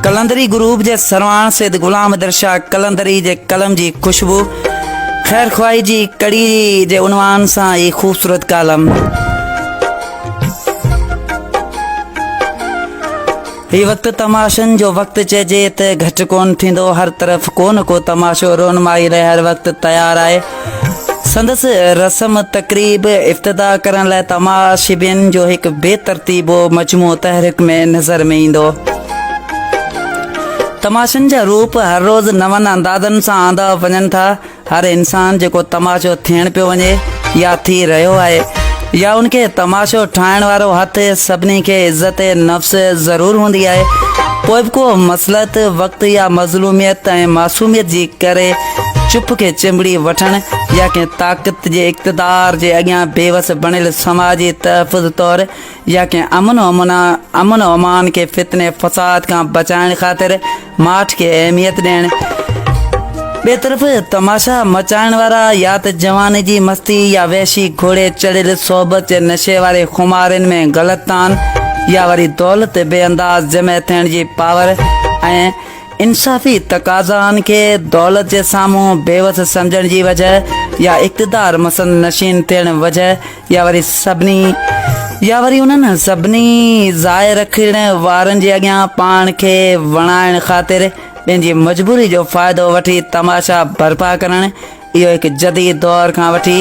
Qalandari group जे सरवाण सैद गुलाम दरशाह कलंदरी जे कलम जी खुशबू खैर ख्वाही जी कड़ी जे उनवान सां ये खूबसूरत कालम। ये वक्त तमाशन जो वक्त चइजे त घट कोन थींदो, हर तरफ को न को तमाशो रोनमाई रहे हर वक्त तैयार आए। संदस रस्म तकरीब इफ्तिदा करण लाइ तमाशिबिन जो एक बेतरतीबो मजमू तहरीक में नज़र में ईंदो। तमाशन जा रूप हर रोज़ नवन अंदाज़न सां आंदा वञनि था। हर इंसान जेको तमाशो थियण पियो वञे या थी रहियो आहे या उनके तमाशो ठाहिण वारो हथ सभिनी खे इज़्ज़त नफ़्स ज़रूर हूंदी आहे। पोइ बि को मसलत वक्त या मज़लूमियत ऐं मासूमियत जी करे चुप के चिंबड़ी वठण या कंहिं ताक़त जे इक़्तिदार जे अॻियां बेवस बणियल समाजी तहफ़ुज़ तौरु या कंहिं अमन अमान के फितने फसाद खां बचाइण ख़ातिर माठ के अहमियत ॾियण। ॿिए तरफ़ तमाशा मचाइण वारा या त जवानी जी मस्ती या वैशी घोड़े चढ़ियल सोबत जे नशे वारे खुमारिन में ग़लतान या वरी दौलत बेअंदाज़ जमع थियण जी पावर ऐं इंसाफ़ी तक़ाज़ान के दौलत जे साम्हूं बेवस सम्झण जी वजह या इक़्तिदार मसन नशीन थियण वजह या वरी उन्हनि सभिनी ज़ाए रखण वारनि जे अॻियां पाण खे वणाइण ख़ातिर पंहिंजी मजबूरी जो फ़ाइदो वठी तमाशा बर्पा करणु। इहो हिकु जदीद दौर खां वठी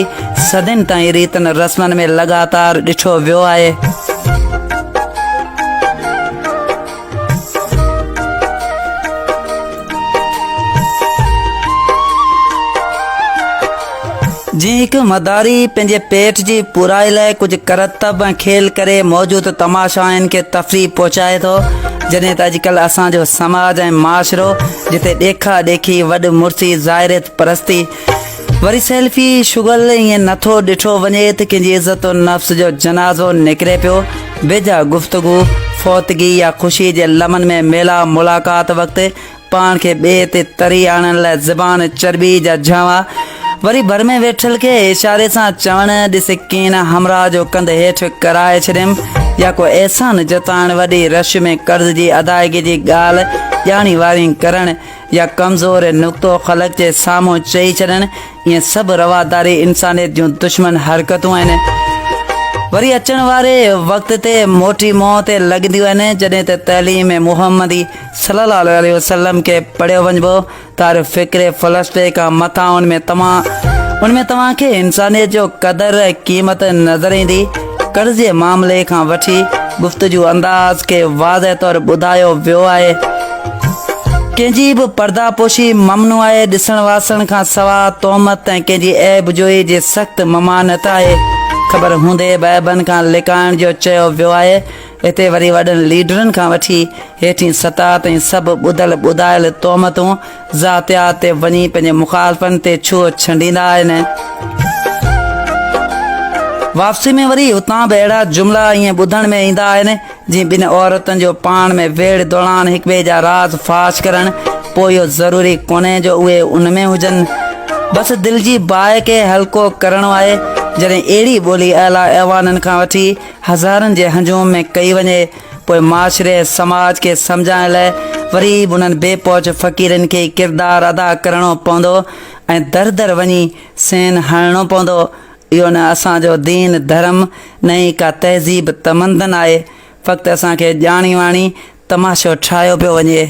सदियुनि ताईं रीतनि रस्मनि में लगातार ॾिठो वियो आहे। जीअं हिकु मदारी पंहिंजे पेट जी पूराई लाइ कुझु करतब ऐं खेल करे मौजूदु तमाशाइनि खे तफ़रीह पहुचाए थो, जॾहिं त अॼुकल्ह असांजो समाज ऐं माशरो जिते ॾेखा ॾेखी वॾ मुर्सी ज़ाहिरत परस्ती वरी सेल्फी शुगल ईअं नथो ॾिठो वञे त कंहिंजी इज़त नफ़्स जो जनाज़ो निकिरे पियो। बेजा गुफ़्तगू फ़ौतगी या ख़ुशी जे लम्हनि में मेला मुलाक़ात वक़्तु पाण खे ॿिए ते तरी आणण लाइ ज़बान चर्बी जा झांवा वरी भर में वेठल के इशारे सां चवण ॾिस कीन हमरा जो कंध हेठि कराए छॾियमि या को एहसान जताइण वॾी रश में कर्ज़ जी अदायगी जी ॻाल्हि ॼाणी वारी करण या कमज़ोर नुक़्तो ख़लक़ जे साम्हूं चई छॾण, इहे सभु रवादारी इंसानियत जूं दुश्मन हरकतूं आहिनि। वरी अचण वारे वक़्त ते मोटी मोह ते लॻंदियूं आहिनि जॾहिं त तइलीम मुहम्मदी सल्लल्लाहु अलैहि वसल्लम खे पढ़ियो वञिबो त फ़िक्र फ़लसफ़े खां मथां उनमें तव्हांखे इंसानियत जो क़दर ऐं क़ीमत नज़र ईंदी। कर्ज़ जे मामले खां वठी गुफ़्तगू अंदाज़ खे वाज़ह तौरु ॿुधायो वियो आहे। कंहिंजी बि पर्दापोशी ममनू आहे, ॾिसण वासण खां सवाइ तोहमत ऐं कंहिंजी ऐब जोई जे सख़्तु ममानत आहे। ख़बर हूंदे बैबनि खां लिकाइण जो चयो वियो आहे। हिते वरी वॾनि लीडरनि खां वठी हेठीं सतह ताईं सभु ॿुधल ॿुधायल तोहमतूं ज़ातियात ते वञी पंहिंजे मुखालफ़नि ते छुओ छंडींदा आहिनि। वापसी में वरी उतां बि अहिड़ा जुमिला ईअं ॿुधण में ईंदा आहिनि जीअं ॿिनि औरतुनि जो पाण में वेड़ दौरान हिक ॿिए जा राज़ फाश करणु, पोइ इहो ज़रूरी कोन्हे जो उहे उन में हुजनि, बसि दिलि जी बाहि खे हल्को करणो आहे। जॾहिं अहिड़ी ॿोली अला ऐवाननि खां वठी हज़ारनि जे हजूम में कई वञे, पोइ माशरे समाज खे सम्झाइण लाइ वरी बि उन्हनि बेपहुच फ़क़ीरनि खे किरदारु अदा करणो पवंदो ऐं दर दर वञी सेन हणणो पवंदो। इहो न असांजो दीन धर्म न ई का तहज़ीब तमंदन आहे, फ़क़्तु असांखे ॼाणी वाणी तमाशो ठाहियो पियो वञे।